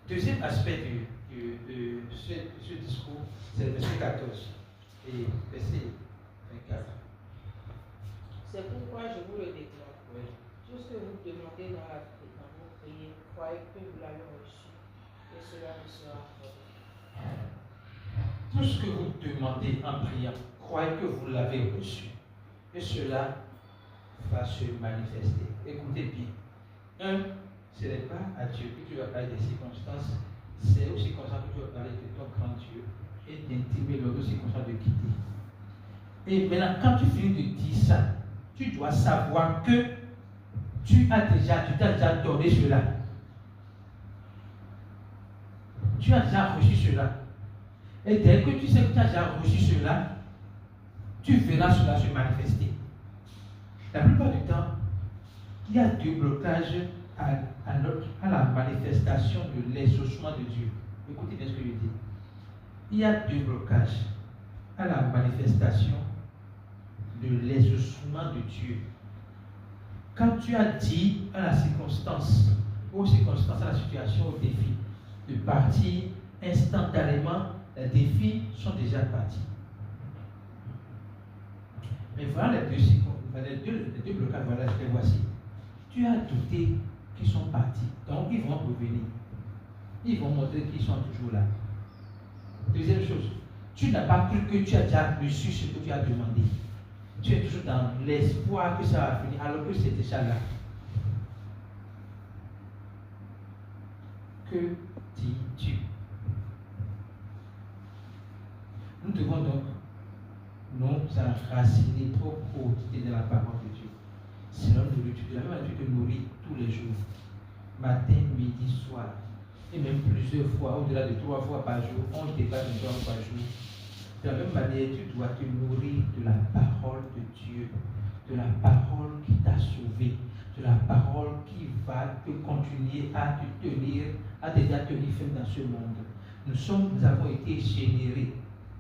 Deuxième aspect de ce discours, c'est le verset 14 et verset 24. C'est pourquoi je vous le déclare. Oui. Tout ce que vous demandez dans vos prières, croyez que vous l'avez reçu et cela vous sera accordé. Tout ce que vous demandez en priant, croyez que vous l'avez reçu et cela va se manifester. Écoutez bien. Ce n'est pas à Dieu que tu vas parler des circonstances, c'est aux circonstances que tu vas parler de ton grand Dieu et d'intimer l'autre circonstance de quitter. Et maintenant, quand tu finis de dire ça, tu dois savoir que tu t'as déjà donné cela. Tu as déjà reçu cela. Et dès que tu sais que tu as déjà reçu cela, tu verras cela se manifester. La plupart du temps, il y a deux blocages à la manifestation de l'exaucement de Dieu. Écoutez bien ce que je dis. Il y a deux blocages à la manifestation de l'exaucement de Dieu. Quand tu as dit à la circonstance, aux circonstances, à la situation, au défi, de partir instantanément, les défis sont déjà partis. Mais voilà les deux blocages, voilà, les voici. Tu as douté qu'ils sont partis, donc ils vont revenir. Ils vont montrer qu'ils sont toujours là. Deuxième chose, tu n'as pas cru que tu as déjà reçu ce que tu as demandé. Tu es toujours dans l'espoir que ça va finir, alors que c'est déjà là. Que dis-tu? Nous devons donc nous enraciner trop haut dans la parole de Dieu. Sinon, de la même manière que tu te nourris tous les jours, matin, midi, soir, et même plusieurs fois, au-delà de 3 fois par jour, on dépasse de 3 fois par jour. De la même manière, tu dois te nourrir de la parole de Dieu, de la parole qui t'a sauvé, de la parole qui va te continuer à te tenir, à te tenir ferme dans ce monde. Nous avons été générés,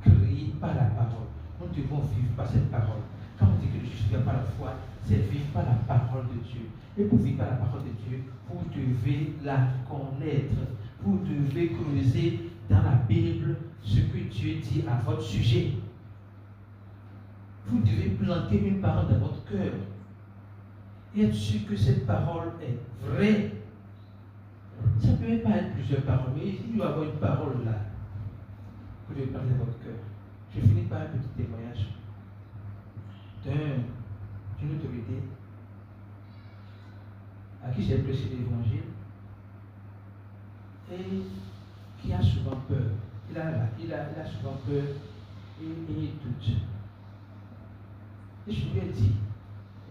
créés par la parole. Nous devons vivre par cette parole. Quand on dit que je suis par la foi, c'est vivre par la parole de Dieu. Et pour vivre par la parole de Dieu, vous devez la connaître. Vous devez creuser dans la Bible ce que Dieu dit à votre sujet. Vous devez planter une parole dans votre cœur et être sûr que cette parole est vraie. Ça ne peut même pas être plusieurs paroles, mais il doit y avoir une parole là que vous devez planter dans votre cœur. Je finis par un petit témoignage d'une autorité à qui j'ai prêché l'évangile et qui a souvent peur. Il a souvent peur et il doute. Et je lui ai dit,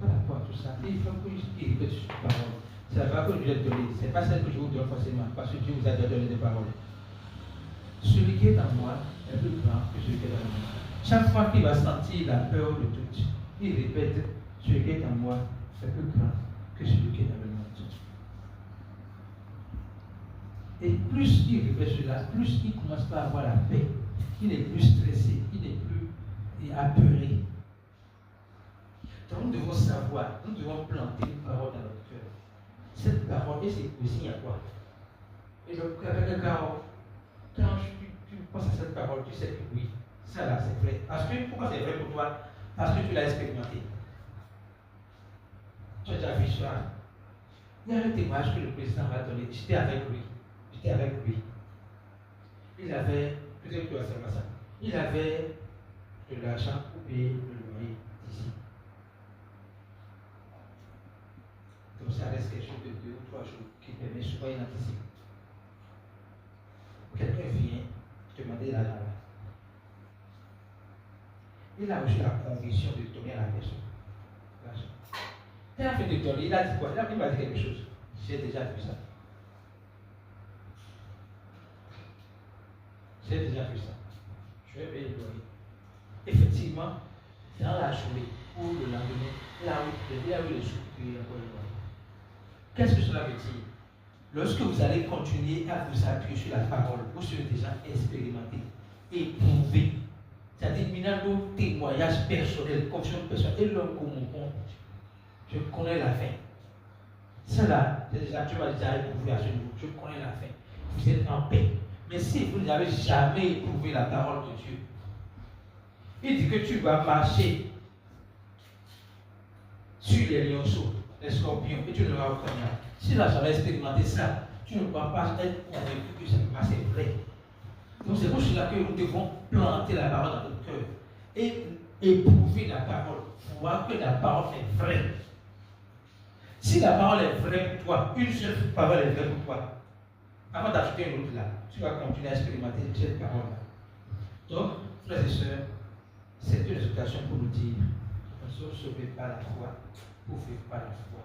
par rapport à tout ça, il faut qu'il répète cette parole. C'est la parole que je lui ai donnée. Ce n'est pas celle que je vous donne forcément, parce que Dieu vous a déjà donné des paroles. Celui qui est en moi est plus grand que celui qui est dans moi. Chaque fois qu'il va sentir la peur ou le doute, il répète, celui qui est en moi est plus grand que celui qui est dans le monde. Et plus il répète cela, plus il commence par avoir la paix. Il n'est plus stressé, il n'est plus apeuré. Donc nous devons savoir, nous devons planter une parole dans notre cœur. Cette parole, et c'est aussi à quoi? Et donc, quand tu penses à cette parole, tu sais que oui, ça là c'est vrai. Pourquoi c'est vrai pour toi? Parce que tu l'as expérimenté. Tu as déjà vu ça. Il y a un témoignage que le président m'a donné. J'étais avec lui. Il avait, peut-être que tu vas savoir ça, il avait de l'argent pour payer le loyer d'ici. Donc ça reste quelque chose de 2 ou 3 jours qui permet souvent une anticipe. Quelqu'un vient te demander l'argent là. Il a reçu la conviction de donner à la personne l'argent. Quand il a fait de donner, il a dit quoi? Il m'a dit quelque chose. J'ai déjà vu ça. J'ai déjà vu ça. Je vais payer le loyer. Effectivement, dans la journée ou le lendemain, il a eu le sous pour payer encore le loyer. Qu'est-ce que cela veut dire? Lorsque vous allez continuer à vous appuyer sur la parole, vous serez déjà expérimenté, éprouvé. C'est-à-dire, maintenant, nos témoignages personnels, confiance personnelle, et l'homme comme mon compte, je connais la fin. Cela, tu m'as déjà éprouvé à ce niveau, je connais la fin. Vous êtes en paix. Mais si vous n'avez jamais éprouvé la parole de Dieu, il dit que tu vas marcher sur les lionceaux, les scorpions, et tu ne vas pas rien. Si tu n'as jamais expérimenté ça, tu ne vas pas être convaincu que c'est vrai. Donc c'est pour cela que nous devons planter la parole dans notre cœur et éprouver la parole, voir que la parole est vraie. Si la parole est vraie pour toi, une seule parole est vraie pour toi, avant d'ajouter une autre là, tu vas continuer à expérimenter cette parole-là. Donc, frères et sœurs, c'est une exhortation pour nous dire, nous sommes sauvés par la foi, pour vivre par la foi.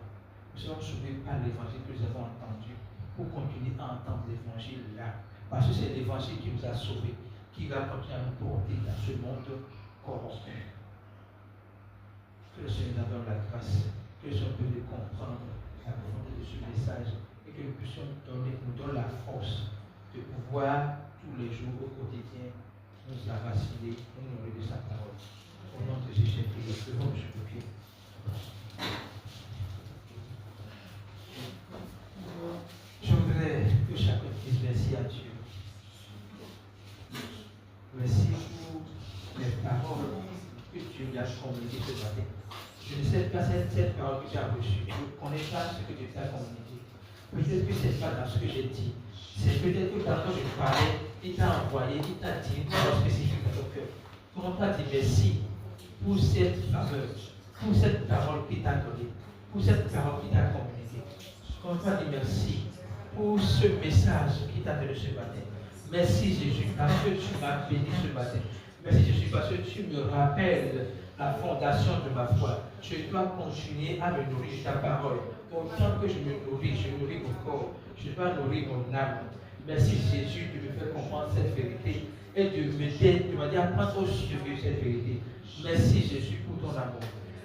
Nous sommes sauvés par l'évangile que nous avons entendu, pour continuer à entendre l'évangile là. Parce que c'est l'évangile qui nous a sauvés, qui va continuer à nous porter dans ce monde corrompu. Que le Seigneur nous donne la grâce, que les gens peuvent comprendre la volonté de ce message et que nous puissions nous donner la force de pouvoir tous les jours au quotidien nous enraciner, nous nourrir de sa parole. Au nom de Jésus, devons nous pied. Je voudrais que chacun dise merci à Dieu. Merci pour les paroles que Dieu lui a communiquées ce matin. Je ne sais pas cette parole que tu as reçue. Je ne connais pas ce que Dieu t'a communiqué. Peut-être que ce n'est pas dans ce que j'ai dit. C'est peut-être que quand je parlais, il t'a envoyé, il t'a dit une parole spécifique dans ton cœur. Comment pas dire merci pour cette faveur, pour cette parole qu'il t'a donnée, pour cette parole qu'il t'a communiquée. Comment pas dire merci pour ce message qu'il t'a donné ce matin. Merci Jésus, parce que tu m'as béni ce matin. Merci Jésus, parce que tu me rappelles la fondation de ma foi. Je dois continuer à me nourrir de ta parole. Autant que je me nourris, je nourris mon corps, je dois nourrir mon âme. Merci Jésus de me faire comprendre cette vérité et de m'aider, de m'aider à prendre au sérieux cette vérité. Merci Jésus pour ton amour.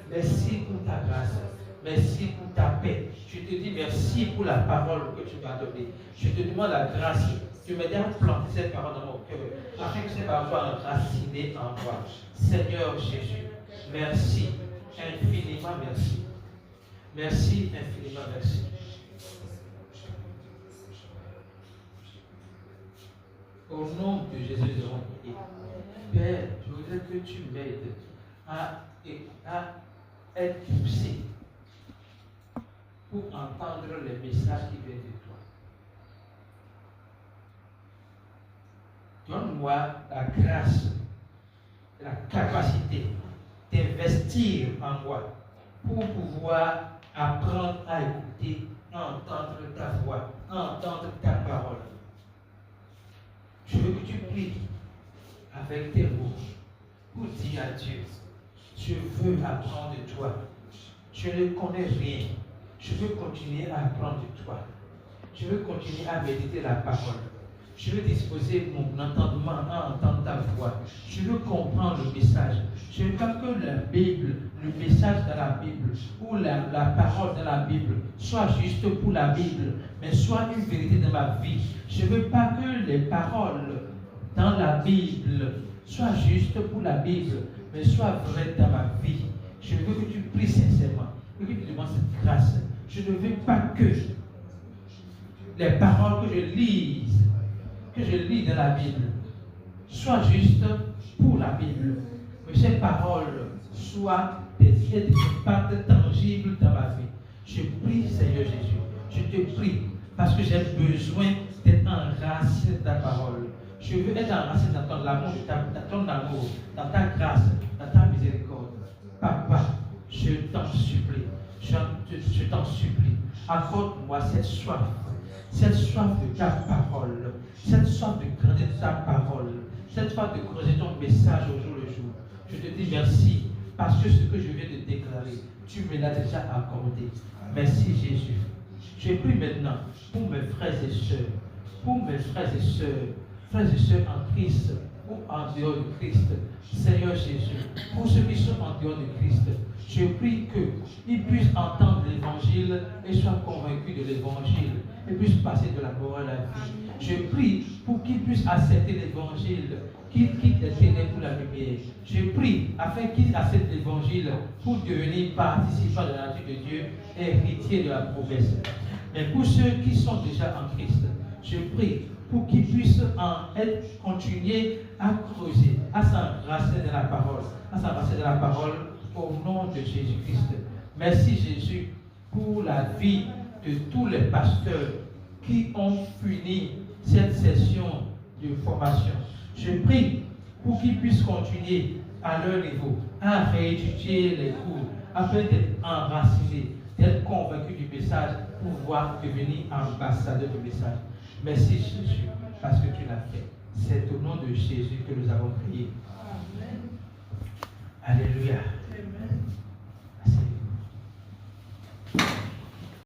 Merci pour ta grâce. Merci pour ta paix. Je te dis merci pour la parole que tu m'as donnée. Je te demande la grâce de m'aider à planter cette parole dans mon cœur, afin que cette parole soit enracinée en moi. Seigneur Jésus, merci, infiniment merci. Merci, infiniment merci. Au nom de Jésus, nous avons prié. Père, je voudrais que tu m'aides à être poussé pour entendre les messages qui viennent de toi. Donne-moi la grâce, la capacité d'investir en moi pour pouvoir apprendre à écouter, à entendre ta voix, à entendre ta parole. Je veux que tu pries avec tes mots pour dire à Dieu, je veux apprendre de toi. Je ne connais rien. Je veux continuer à apprendre de toi. Je veux continuer à méditer la parole. Je veux disposer mon entendement à entendre ta voix. Je veux comprendre le message. Je ne veux pas que la Bible, le message dans la Bible ou la parole dans la Bible soit juste pour la Bible, mais soit une vérité dans ma vie. Je ne veux pas que les paroles dans la Bible soient juste pour la Bible, mais soient vraies dans ma vie. Je veux que tu pries sincèrement, que tu me demandes cette grâce. Je ne veux pas que les paroles que je lis dans la Bible soient juste pour la Bible, mais ces paroles soient des impacts tangibles dans ma vie. Je prie, Seigneur Jésus, je te prie, parce que j'ai besoin d'être enraciné dans ta parole. Je veux être enraciné dans ton amour, dans ta grâce, dans ta miséricorde. Papa, je t'en supplie, je t'en supplie, accorde-moi cette soif de ta parole, cette soif de grandir ta parole, cette soif de creuser ton message au jour le jour. Je te dis merci, parce que ce que je viens de déclarer, tu me l'as déjà accordé. Merci Jésus. Je prie maintenant pour mes frères et sœurs en Christ ou en dehors de Christ. Seigneur Jésus, pour ceux qui sont en dehors de Christ, je prie qu'ils puissent entendre l'évangile et soient convaincus de l'évangile et puissent passer de la mort à la vie. Je prie pour qu'ils puissent accepter l'évangile, qu'ils quittent les ténèbres pour la lumière. Je prie afin qu'ils acceptent l'évangile pour devenir participants de la nature de Dieu et héritiers de la promesse. Mais pour ceux qui sont déjà en Christ, je prie pour qu'ils puissent continuer à creuser, à s'enraciner dans la parole, au nom de Jésus-Christ. Merci Jésus pour la vie de tous les pasteurs qui ont fini cette session de formation. Je prie pour qu'ils puissent continuer à leur niveau, à réétudier les cours, afin d'être enracinés, d'être convaincus du message, pour pouvoir devenir ambassadeurs du message. Merci Jésus, parce que tu l'as fait. C'est au nom de Jésus que nous avons prié. Amen. Alléluia. Amen.